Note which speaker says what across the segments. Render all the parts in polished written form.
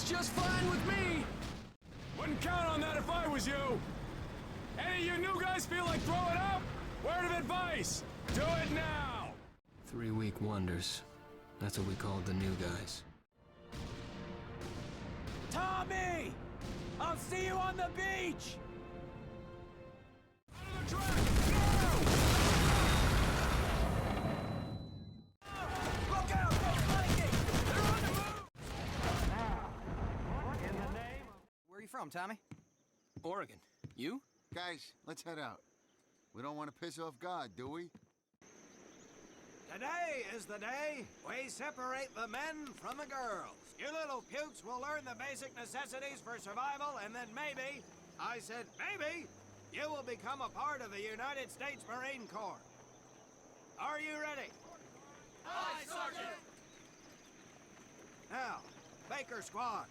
Speaker 1: just fine with me. Wouldn't count on that if I was you. Any of you new guys feel like throwing up? Word of advice, do it now!
Speaker 2: 3-week wonders. That's what we called the new guys.
Speaker 3: Tommy! I'll see you on the beach!
Speaker 1: Out of the track, now!
Speaker 3: Look out! Those Vikings! They're on the move!
Speaker 4: In the name of...
Speaker 3: Where are you from, Tommy?
Speaker 2: Oregon. You?
Speaker 5: Guys, let's head out. We don't want to piss off God, do we?
Speaker 4: Today is the day we separate the men from the girls. You little pukes will learn the basic necessities for survival, and then maybe, I said maybe, you will become a part of the United States Marine Corps. Are you ready?
Speaker 1: Aye, Sergeant!
Speaker 4: Now, Baker Squad,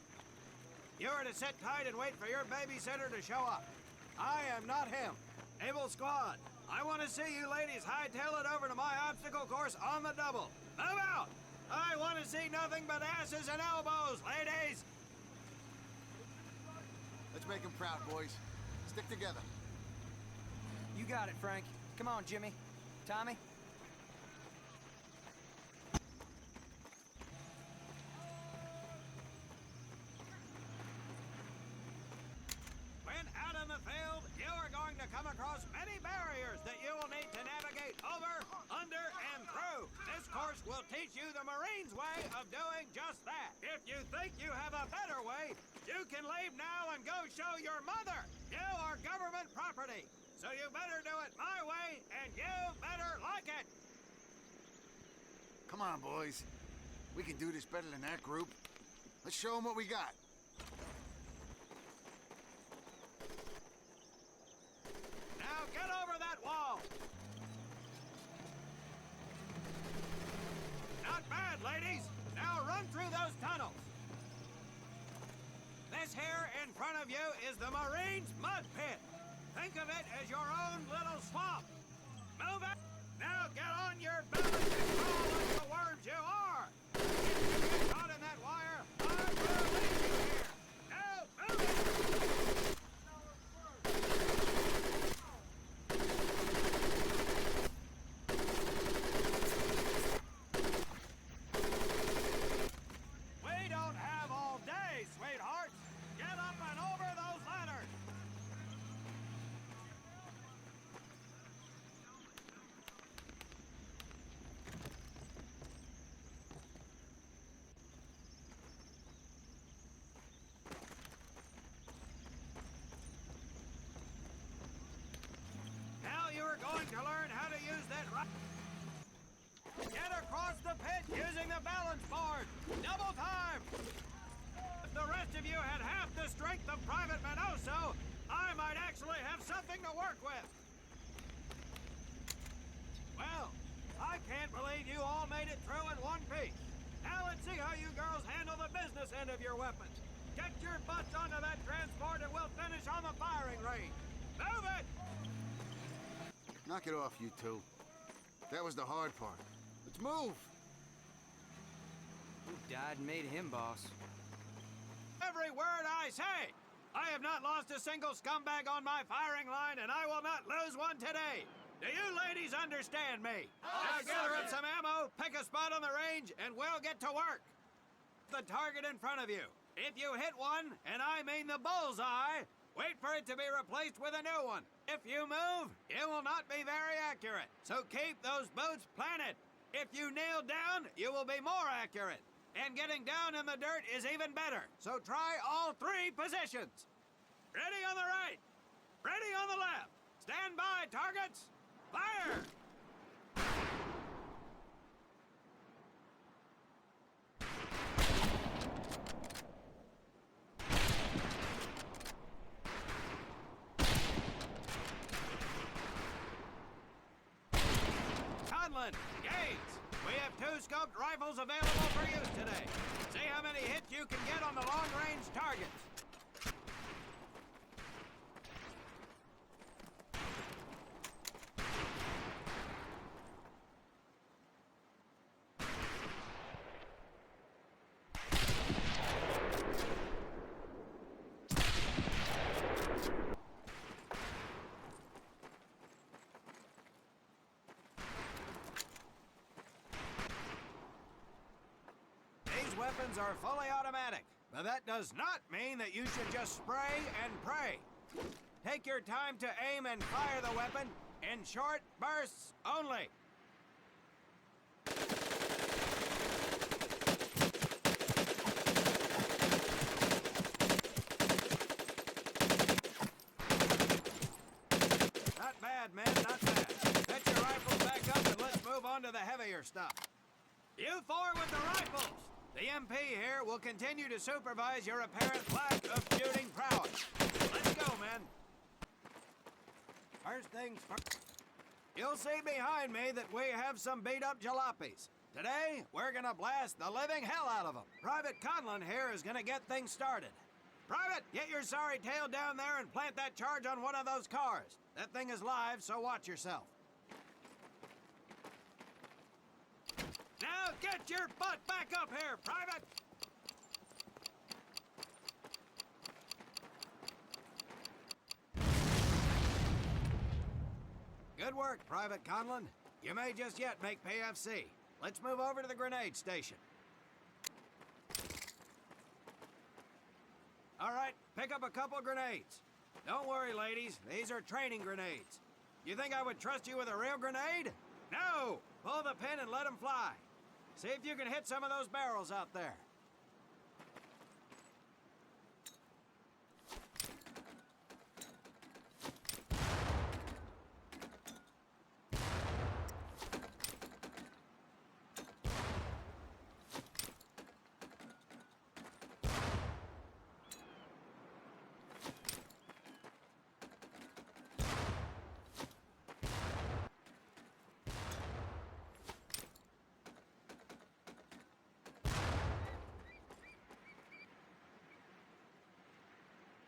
Speaker 4: you are to sit tight and wait for your babysitter to show up. I am not him. Able Squad, I want to see you ladies hightail it over to my obstacle course on the double. Move out! I want to see nothing but asses and elbows, ladies!
Speaker 5: Let's make them proud, boys. Stick together.
Speaker 3: You got it, Frank. Come on, Jimmy. Tommy?
Speaker 4: When out in the field, you are going to come across many barriers that you will need to navigate over, under, and through. This course will teach you the Marines' way of doing just that. If you think you have a better way, you can leave now and go show your mother. You are government property, so you better do it my way, and you better like it.
Speaker 5: Come on, boys. We can do this better than that group. Let's show them what we got.
Speaker 4: Now get over that wall. Not bad, ladies. Now run through those tunnels. This here in front of you is the Marines' mud pit. Think of it as your own little swamp. Move it. Now get on your belly and crawl like the worms you are. If you get caught in that wire, I will leave you here. Now move it. We don't have all day, sweethearts. Get up and over those ladders. Now you are going to learn how to use that right. Get across the pit using the balance board. Double time. If the rest of you had half the strength of Private Manoso, I might actually have something to work with. Well, I can't believe you all made it through in one piece. Now let's see how you girls handle the business end of your weapons. Get your butts onto that transport and we'll finish on the firing range. Move it!
Speaker 5: Knock it off, you two. That was the hard part. Let's move!
Speaker 3: Who died and made him boss?
Speaker 4: Every word I say! I have not lost a single scumbag on my firing line, and I will not lose one today! Do you ladies understand me? Now gather up some ammo, pick a spot on the range, and we'll get to work! The target in front of you. If you hit one, and I mean the bullseye, wait for it to be replaced with a new one. If you move, it will not be very accurate, so keep those boots planted. If you nail down, you will be more accurate. And getting down in the dirt is even better. So try all three positions. Ready on the right. Ready on the left. Stand by, targets. Fire! Conlon, Gates, we have 2 scoped rifles available for use today. See how many hits you can get on the long-range targets. weapons are fully automatic, but that does not mean that you should just spray and pray. Take your time to aim and fire the weapon in short bursts only. Not bad, men, not bad. Set your rifles back up and let's move on to the heavier stuff. You four with the rifles! The MP here will continue to supervise your apparent lack of shooting prowess. Let's go, men. First things first. You'll see behind me that we have some beat-up jalopies. Today, we're gonna blast the living hell out of them. Private Conlon here is gonna get things started. Private, get your sorry tail down there and plant that charge on one of those cars. That thing is live, so watch yourself. Now get your butt back up here, Private! Good work, Private Conlon. You may just yet make PFC. Let's move over to the grenade station. All right, pick up a couple grenades. Don't worry, ladies. These are training grenades. You think I would trust you with a real grenade? No! Pull the pin and let them fly. See if you can hit some of those barrels out there.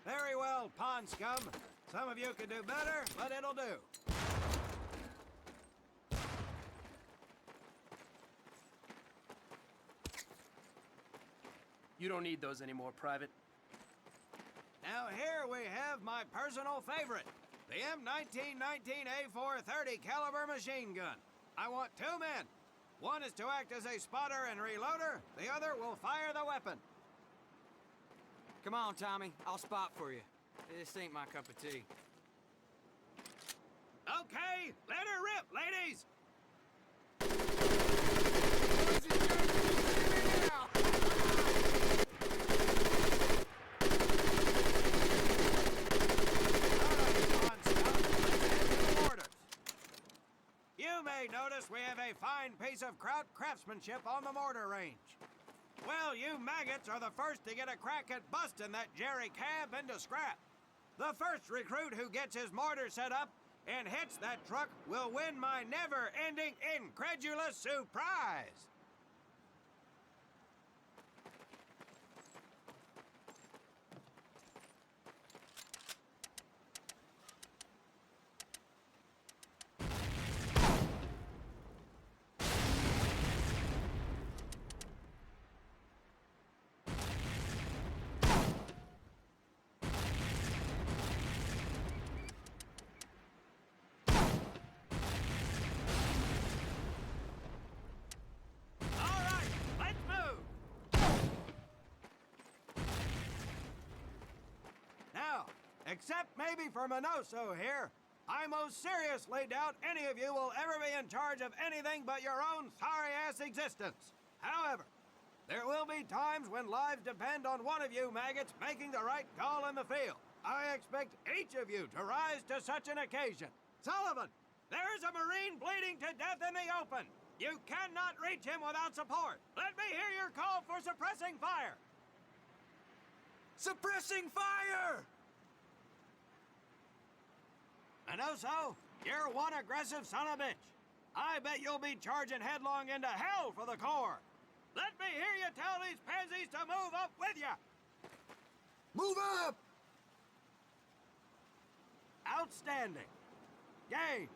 Speaker 4: Very well, pond scum. Some of you could do better, but it'll do.
Speaker 6: You don't need those anymore, Private.
Speaker 4: Now here we have my personal favorite, the M1919A430 caliber machine gun. I want two men. One is to act as a spotter and reloader. The other will fire the weapon.
Speaker 3: Come on, Tommy. I'll spot for you. This ain't my cup of tea.
Speaker 4: Okay, let her rip, ladies! You may notice we have a fine piece of craftsmanship on the mortar range. Well, you maggots are the first to get a crack at busting that Jerry cab into scrap. The first recruit who gets his mortar set up and hits that truck will win my never-ending incredulous surprise. Except maybe for Minoso here, I most seriously doubt any of you will ever be in charge of anything but your own sorry-ass existence. However, there will be times when lives depend on one of you maggots making the right call in the field. I expect each of you to rise to such an occasion. Sullivan, there is a Marine bleeding to death in the open. You cannot reach him without support. Let me hear your call for suppressing fire. Suppressing fire! Minoso, you're one aggressive son of a bitch. I bet you'll be charging headlong into hell for the Corps. Let me hear you tell these pansies to move up with you. Move up! Outstanding. Gaines,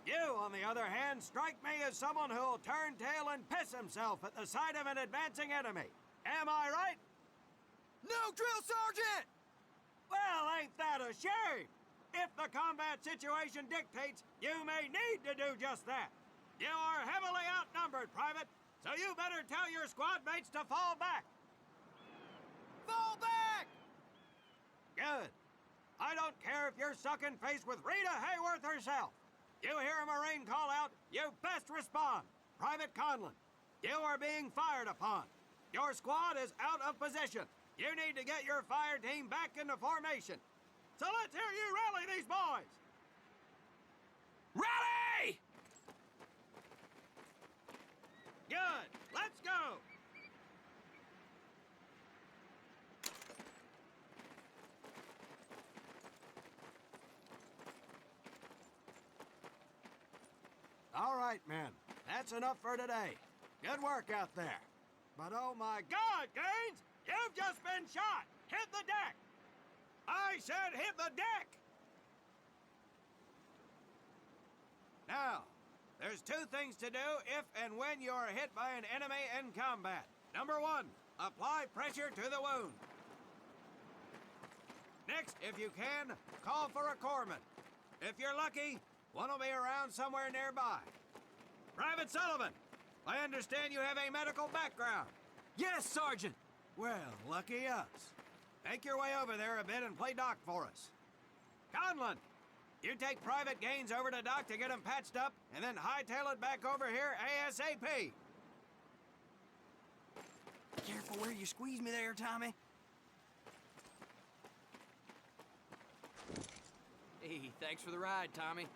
Speaker 4: you, on the other hand, strike me as someone who'll turn tail and piss himself at the sight of an advancing enemy. Am I right? No, Drill Sergeant! Well, ain't that a shame? If the combat situation dictates, you may need to do just that. You are heavily outnumbered, Private, so you better tell your squad mates to fall back. Fall back! Good. I don't care if you're sucking face with Rita Hayworth herself. You hear a Marine call out, you best respond. Private Conlon, you are being fired upon. Your squad is out of position. You need to get your fire team back into formation. So let's hear you rally these boys.
Speaker 1: Rally!
Speaker 4: Good. Let's go. All right, men. That's enough for today. Good work out there. But oh my God, Gaines! You've just been shot! Hit the deck! I said hit the deck! Now, there's two things to do if and when you are hit by an enemy in combat. Number one, apply pressure to the wound. Next, if you can, call for a corpsman. If you're lucky, one will be around somewhere nearby. Private Sullivan, I understand you have a medical background.
Speaker 3: Yes, Sergeant!
Speaker 4: Well, lucky us. Make your way over there a bit and play doc for us. Conlon, you take Private Gaines over to doc to get him patched up, and then hightail it back over here ASAP.
Speaker 3: Careful where you squeeze me there, Tommy. Hey, thanks for the ride, Tommy.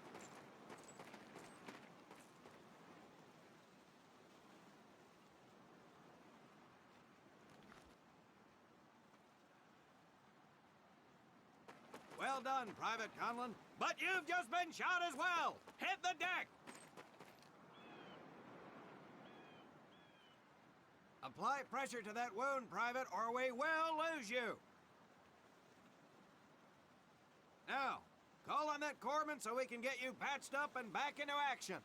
Speaker 4: Well done, Private Conlon. But you've just been shot as well. Hit the deck. Apply pressure to that wound, Private, or we will lose you. Now, call on that corpsman so we can get you patched up and back into action.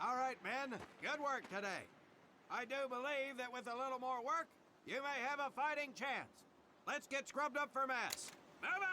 Speaker 4: All right, men. Good work today. I do believe that with a little more work, you may have a fighting chance. Let's get scrubbed up for mass. Move